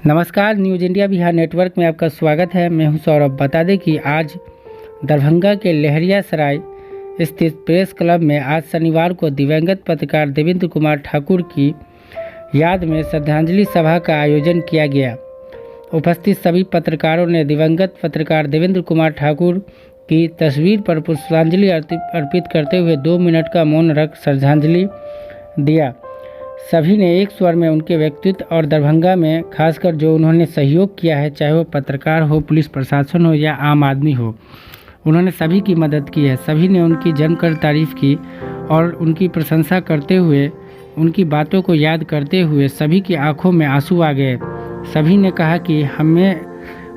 नमस्कार, news India Bihar network में आपका स्वागत है। मैं हूं सौरभ। बता दें कि आज दरभंगा के लहरियासराय स्थित प्रेस क्लब में आज शनिवार को दिवंगत पत्रकार देवेंद्र कुमार ठाकुर की याद में श्रद्धांजलि सभा का आयोजन किया गया। उपस्थित सभी पत्रकारों ने दिवंगत पत्रकार देवेंद्र कुमार ठाकुर की तस्वीर पर पुष्पांजलि अर्पित करते हुए 2 मिनट का मौन रख श्रद्धांजलि दिया। सभी ने एक स्वर में उनके व्यक्तित्व और दरभंगा में खासकर जो उन्होंने सहयोग किया है, चाहे वो पत्रकार हो, पुलिस प्रशासन हो या आम आदमी हो, उन्होंने सभी की मदद की है। सभी ने उनकी जमकर तारीफ की और उनकी प्रशंसा करते हुए, उनकी बातों को याद करते हुए सभी की आंखों में आंसू आ गए। सभी ने कहा कि हमें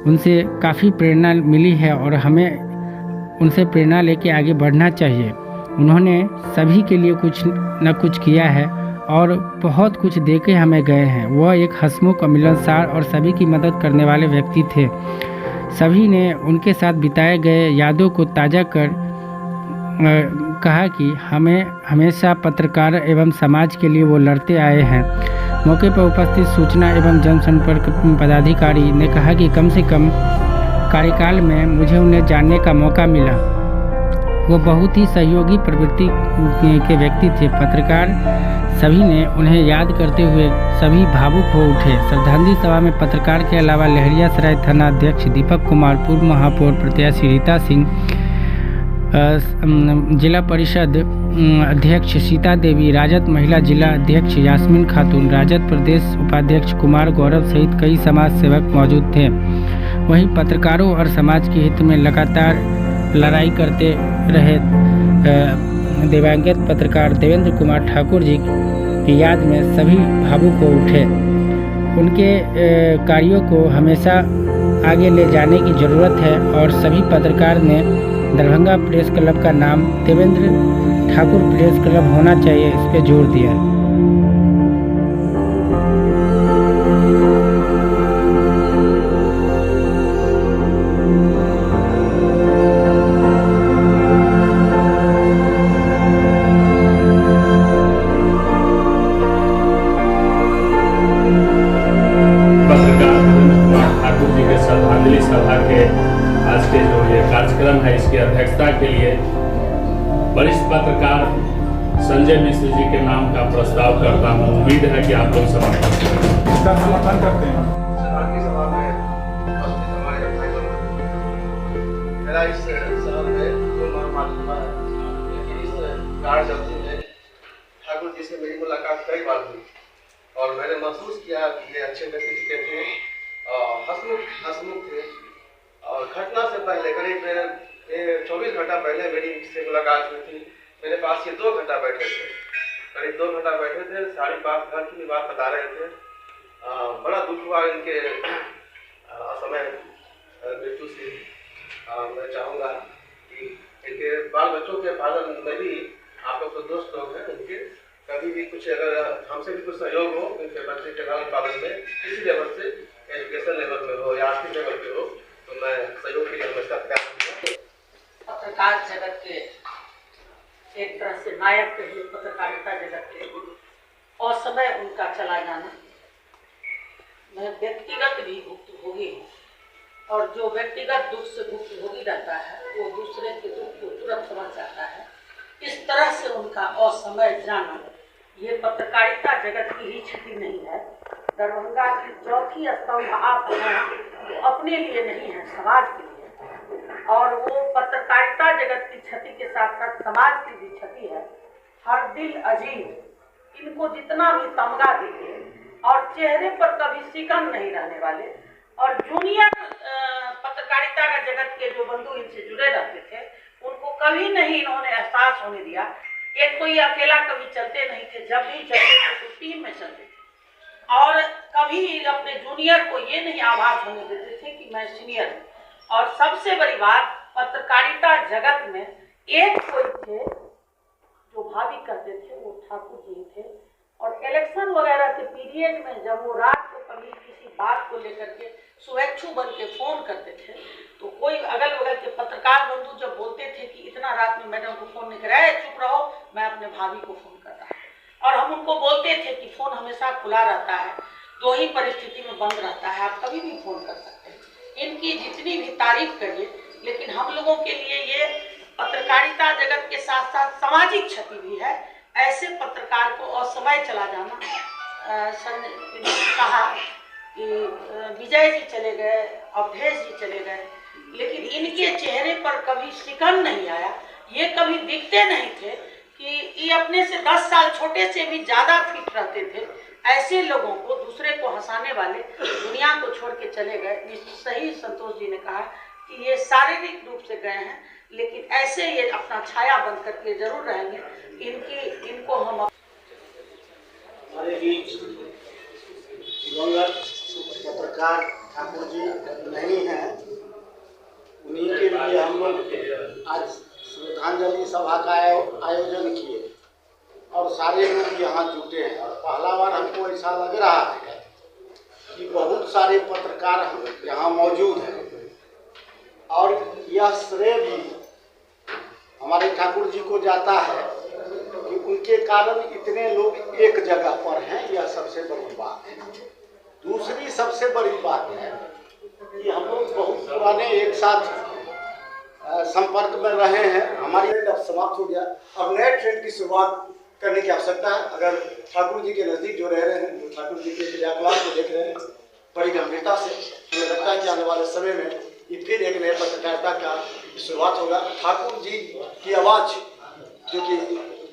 उनसे काफ़ी प्रेरणा मिली है और हमें उनसे प्रेरणा लेके आगे बढ़ना चाहिए। उन्होंने सभी के लिए कुछ न कुछ किया है और बहुत कुछ दे के हमें गए हैं। वह एक हंसमुख, मिलनसार और सभी की मदद करने वाले व्यक्ति थे। सभी ने उनके साथ बिताए गए यादों को ताज़ा कर कहा कि हमें हमेशा पत्रकार एवं समाज के लिए वो लड़ते आए हैं। मौके पर उपस्थित सूचना एवं जनसंपर्क पदाधिकारी ने कहा कि कम से कम कार्यकाल में मुझे उन्हें जानने का मौका मिला। वो बहुत ही सहयोगी प्रवृत्ति के व्यक्ति थे। पत्रकार सभी ने उन्हें याद करते हुए सभी भावुक हो उठे। श्रद्धांजलि सभा में पत्रकार के अलावा लहरियासराय थाना अध्यक्ष दीपक कुमार, पूर्व महापौर प्रत्याशी रीता सिंह, जिला परिषद अध्यक्ष सीता देवी, राजद महिला जिला अध्यक्ष यास्मीन खातून, राजद प्रदेश उपाध्यक्ष कुमार गौरव सहित कई समाज सेवक मौजूद थे। वहीं पत्रकारों और समाज के हित में लगातार लड़ाई करते रहे दिवंगत पत्रकार देवेंद्र कुमार ठाकुर जी की याद में सभी भावुक हो उठे। उनके कार्यों को हमेशा आगे ले जाने की ज़रूरत है और सभी पत्रकार ने दरभंगा प्रेस क्लब का नाम देवेंद्र ठाकुर प्रेस क्लब होना चाहिए, इस पर जोर दिया। श्रद्धांजलि सभा के आज के जो ये कार्यक्रम है, इसकी अध्यक्षता के लिए वरिष्ठ पत्रकार संजय मिश्र जी के नाम का प्रस्ताव करता हूँ। उम्मीद है कि आप लोग समर्थन करते हैं। मेरा इस शहर में ठाकुर जी से मेरी मुलाकात कई बार हुई और मैंने महसूस किया कि ये अच्छे व्यक्ति थे, हंसमुख थे। और घटना से पहले करीब 24 घंटा पहले मेरी इनसे मुलाकात हुई थी। मेरे पास ये 2 घंटा बैठे थे, करीब 2 घंटा बैठे थे। सारी बात घर की बात बता रहे थे। बड़ा दुख हुआ इनके असमय मृत्यु से। मैं चाहूँगा कि इनके बाल बच्चों के पालन में भी आप लोग तो दोस्त लोग हैं, उनके कभी भी कुछ अगर हमसे भी कुछ सहयोग हो इनके बच्चे के लालन पालन में, किसी लेवल से, एजुकेशन लेवल में हो या आर्थिक लेवल पे हो, तो मैं सहयोग के लिए हमेशा तैयार हूँ। पत्रकार जगत के एक तरह से नायक थे, पत्रकारिता जगत के, और समय उनका चला जाना मैं व्यक्तिगत भी भुक्तभोगी हूँ। और जो व्यक्तिगत दुख से भुक्तभोगी रहता है वो दूसरे के दुख को तुरंत समझ जाता है। इस तरह से उनका असमय जाना ये पत्रकारिता जगत की ही क्षति नहीं है। दरभंगा की चौथी स्तंभ आप हैं, वो अपने लिए नहीं है, समाज के लिए। और वो पत्रकारिता जगत की क्षति के साथ साथ समाज की भी क्षति है। हर दिल अजीज, इनको जितना भी तमगा देंगे और चेहरे पर कभी शिकन नहीं रहने वाले, और जूनियर पत्रकारिता का जगत के जो बंधु इनसे जुड़े रहते थे उनको कभी नहीं इन्होंने एहसास होने दिया। एक तो ये अकेला कभी चलते नहीं थे, जब भी चलते थे तो टीम में चलते थे और कभी अपने जूनियर को ये नहीं आभास होने देते थे कि मैं सीनियर हूँ। और सबसे बड़ी बात, पत्रकारिता जगत में एक कोई थे जो भाभी करते थे, वो ठाकुर जी थे। और इलेक्शन वगैरह के पीरियड में जब वो रात को कभी किसी बात को लेकर के स्वेच्छु बन के फोन करते थे, तो कोई अगल बगल के पत्रकार बंधु जब बोलते थे कि इतना रात में मैडम को फोन नहीं कराया, चुप रहो, मैं अपने भाभी को फोन कर रहा हूँ। और हम उनको बोलते थे कि फ़ोन हमेशा खुला रहता है, दो ही परिस्थिति में बंद रहता है, आप कभी भी फोन कर सकते हैं। इनकी जितनी भी तारीफ करिए, लेकिन हम लोगों के लिए ये पत्रकारिता जगत के साथ साथ सामाजिक क्षति भी है। ऐसे पत्रकार को असमय चला जाना, कहा कि विजय जी चले गए, अवधेश जी चले गए, लेकिन इनके चेहरे पर कभी शिकन नहीं आया, ये कभी दिखते नहीं थे कि ये अपने से 10 साल छोटे से भी ज़्यादा फिट रहते थे। ऐसे लोगों को, दूसरे को हंसाने वाले दुनिया को छोड़ के चले गए। सही संतोष जी ने कहा कि ये शारीरिक रूप से गए हैं, लेकिन ऐसे ये अपना छाया बन करके जरूर रहेंगे। इनको हम हमारे बीच दिवंगत पत्रकार ठाकुर जी नहीं हैं, उन्हीं के लिए हम लोग आज श्रद्धांजलि सभा का आयोजन किए और सारे लोग यहाँ जुटे हैं। और पहला बार हमको ऐसा लग रहा है कि बहुत सारे पत्रकार यहाँ मौजूद हैं और यह श्रेय भी हमारे ठाकुर जी को जाता है कि उनके कारण इतने लोग एक जगह पर हैं। यह सबसे बड़ी बात है। दूसरी सबसे बड़ी बात है कि हम लोग बहुत पुराने एक साथ संपर्क में रहे हैं। हमारी अब समाप्त हो गया, अब नए ट्रेंड की शुरुआत करने की आवश्यकता है। अगर ठाकुर जी के नज़दीक जो रह रहे हैं, जो ठाकुर जी के क्रियाकलाप को देख रहे हैं बड़ी गंभीरता से, हमें लगता है कि आने वाले समय में ये फिर एक नए पत्रकारिता का शुरुआत होगा। ठाकुर जी की आवाज़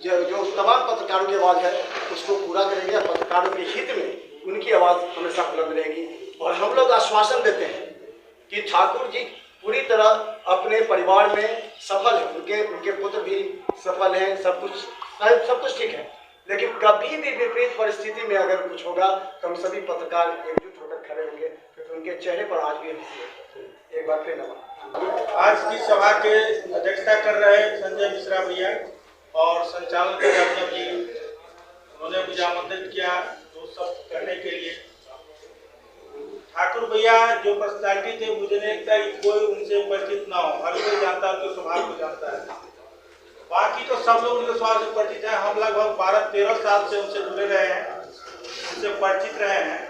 जो तमाम पत्रकारों की आवाज़ है उसको पूरा करेंगे। पत्रकारों के हित में उनकी आवाज़ हमेशा बुलंद रहेगी। और हम लोग आश्वासन देते हैं कि ठाकुर जी पूरी तरह अपने परिवार में सफल हैं, उनके पुत्र भी सफल हैं, सब कुछ ठीक है। लेकिन कभी भी विपरीत परिस्थिति में अगर कुछ होगा तो हम सभी पत्रकार एकजुट होकर खड़े होंगे, क्योंकि उनके चेहरे पर आज भी हंसी है। एक बार फिर नमस्कार। आज की सभा के अध्यक्षता कर रहे संजय मिश्रा भैया और संचालन के यादव जी, उन्होंने मुझे आमंत्रित किया दो शब्द कहने के लिए। ठाकुर भैया जो पर्सनालिटी थे, मुझे नहीं लगता कि कोई उनसे परिचित ना हो। हर कोई जानता है, उनके स्वभाव को जानता है। बाकी तो सब लोग उनके स्वभाव से परिचित हैं। हम लगभग 12-13 साल से उनसे जुड़े रहे हैं, उनसे परिचित रहे हैं।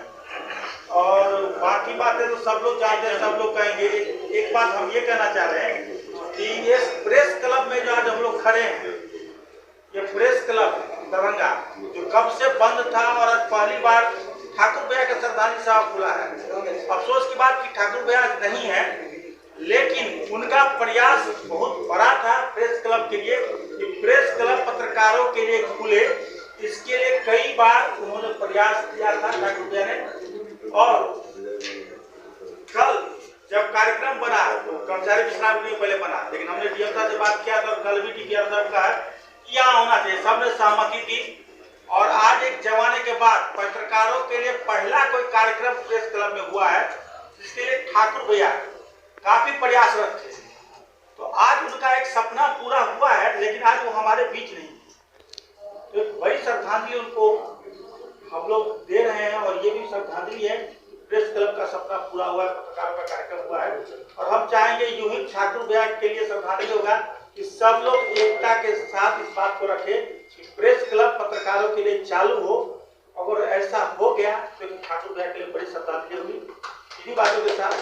और बाकी बातें तो सब लोग जानते हैं, सब लोग कहेंगे। एक बात हम ये कहना चाह रहे हैं कि ये प्रेस क्लब में जो आज हम लोग खड़े हैं, ये प्रेस क्लब दरभंगा जो कब से बंद था और आज पहली बार ठाकुर भैया का श्रद्धांजलि सभा खुला है। अफसोस की बात कि ठाकुर भैया नहीं है, लेकिन उनका प्रयास बहुत बड़ा था प्रेस क्लब के लिए कि प्रेस क्लब पत्रकारों के लिए खुले। इसके लिए कई बार उन्होंने प्रयास किया था ठाकुर भैया ने। और कल जब कार्यक्रम बना तो कर्मचारी विश्राम गृह पहले बना, लेकिन हमने डीएम साहब से बात किया था, कल भी डीएम साहब का यहाँ होना चाहिए, सबने सहमति दी। और आज एक जमाने के बाद पत्रकारों के लिए पहला कोई कार्यक्रम प्रेस क्लब में हुआ है, जिसके लिए ठाकुर भैया काफी प्रयासरत थे। तो आज उनका एक सपना पूरा हुआ है, लेकिन आज वो हमारे बीच नहीं। तो बड़ी श्रद्धांजलि उनको हम लोग दे रहे हैं और ये भी श्रद्धांजलि है। प्रेस क्लब का सपना पूरा हुआ है, पत्रकारों का कार्यक्रम हुआ है। और हम चाहेंगे यूं ही ठाकुर भैया के लिए श्रद्धांजलि होगा कि सब लोग एकता के साथ इस बात को रखें कि प्रेस क्लब पत्रकारों के लिए चालू हो। अगर ऐसा हो गया तो ठाकुर भैया के लिए बड़ी श्रद्धांजलि होगी। इन्हीं बातों के साथ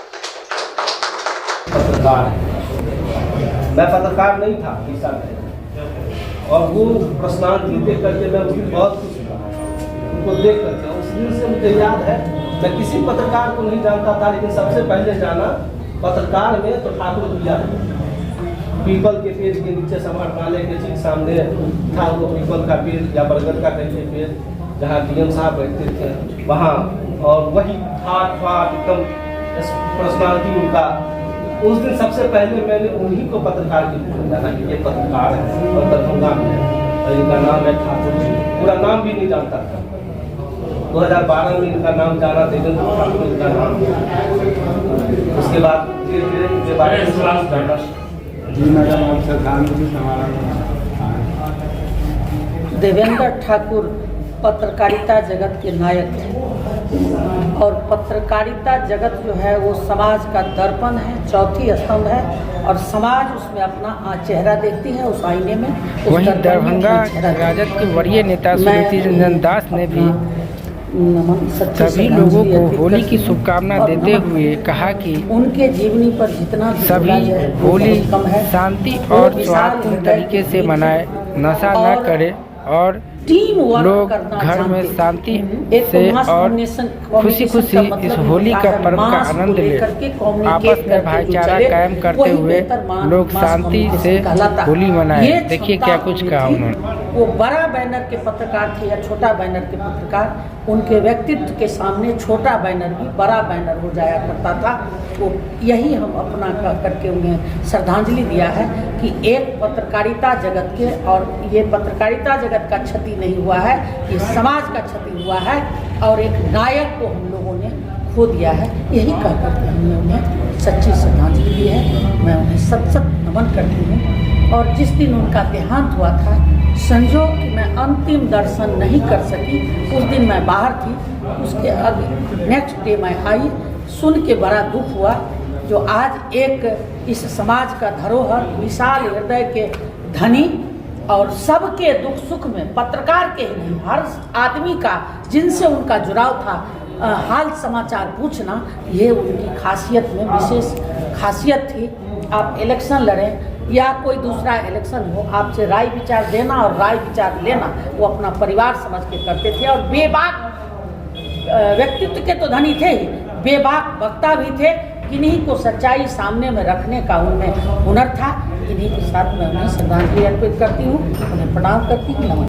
पत्रकार, मैं पत्रकार नहीं था इस साल, और वो पर्सनालिटी देख करके मैं मुझे बहुत खुश हुआ उनको देख करके। उस दिन से मुझे याद है, मैं किसी पत्रकार को नहीं जानता था, लेकिन सबसे पहले जाना पत्रकार में तो ठाकुर भैया। पीपल के पेड़ के नीचे समाहरणालय के ठीक सामने था वो पीपल का पेड़ या बरगद का कहीं पेड़, जहाँ डीएम साहब रहते थे वहाँ। और वही ठाट एकदम पर्सनालिटी उनका। उस दिन सबसे पहले मैंने उन्हीं को पत्रकार के रूप में जाना कि ये पत्रकार है और दरभंगा में, और इनका नाम है ठाकुर जी। पूरा नाम भी नहीं जानता था। 2012 में इनका नाम जाना, देवेंद्र ठाकुर इनका नाम। उसके बाद धीरे धीरे इनके बारे में देवेंद्र ठाकुर पत्रकारिता जगत के नायक हैं और पत्रकारिता जगत जो है वो समाज का दर्पण है, चौथी स्तंभ है और समाज उसमें अपना चेहरा देखती है उस आईने में। वहीं दरभंगा राजद के वरीय नेता सुनीति रंजन दास ने भी नमन, सच्ची सभी श्रद्धांजलि लोगों को अर्पित होली करती की हूँ। शुभकामना और देते नमन हुए कहा कि उनके जीवनी पर जितना भी सभी बोला जाए वो होली बहुत कम है। शांति वो और विशाल सौहार्दपूर्ण हृदय तरीके के से बीच मनाए, नशा न और करें और टीम वर्क लोग करना घर में जानते शांति थे। एक से तो मास और कम्युनिकेशन खुशी का खुशी मतलब इस ही होली होता का है पर्व का मास को आनंद ले, लेकर के communicate आपस में करके जो भाईचारा चले, कायम करते वही हुए बेहतर लोग मास शांति से कम्युनिकेशन कहलाता है। होली मनाए। ये देखिए क्षमता क्या कुछ उनमें कहा थी। उन्होंने। वो बड़ा बैनर के पत्रकार थे या छोटा बैनर के पत्रकार, उनके व्यक्तित्व के सामने छोटा बैनर भी बड़ा बैनर हो जाया करता था। वो यही हम अपना करके उन्हें श्रद्धांजलि दिया है कि एक पत्रकारिता जगत के, और ये पत्रकारिता जगत का क्षति नहीं हुआ है, ये समाज का क्षति हुआ है और एक नायक को हम लोगों ने खो दिया है। यही कह करके हमने उन्हें सच्ची श्रद्धांजलि दी है। मैं उन्हें सत नमन करती हूँ। और जिस दिन उनका देहांत हुआ था, संजोग कि मैं अंतिम दर्शन नहीं कर सकी, उस दिन मैं बाहर थी। उसके अब नेक्स्ट डे मैं आई, सुन के बड़ा दुख हुआ। जो आज एक इस समाज का धरोहर, विशाल हृदय के धनी और सबके दुख सुख में, पत्रकार के ही नहीं हर आदमी का जिनसे उनका जुड़ाव था, हाल समाचार पूछना, ये उनकी खासियत में विशेष खासियत थी। आप इलेक्शन लड़ें या कोई दूसरा इलेक्शन हो, आपसे राय विचार देना और राय विचार लेना वो अपना परिवार समझ के करते थे। और बेबाक व्यक्तित्व के तो धनी थे ही, बेबाक वक्ता भी थे। किन्हीं को सच्चाई सामने में रखने का उनमें हुनर था। इन्हीं के साथ मैं उन्हें श्रद्धांजलि अर्पित करती हूँ, उन्हें प्रणाम करती हूँ। नमस्कार।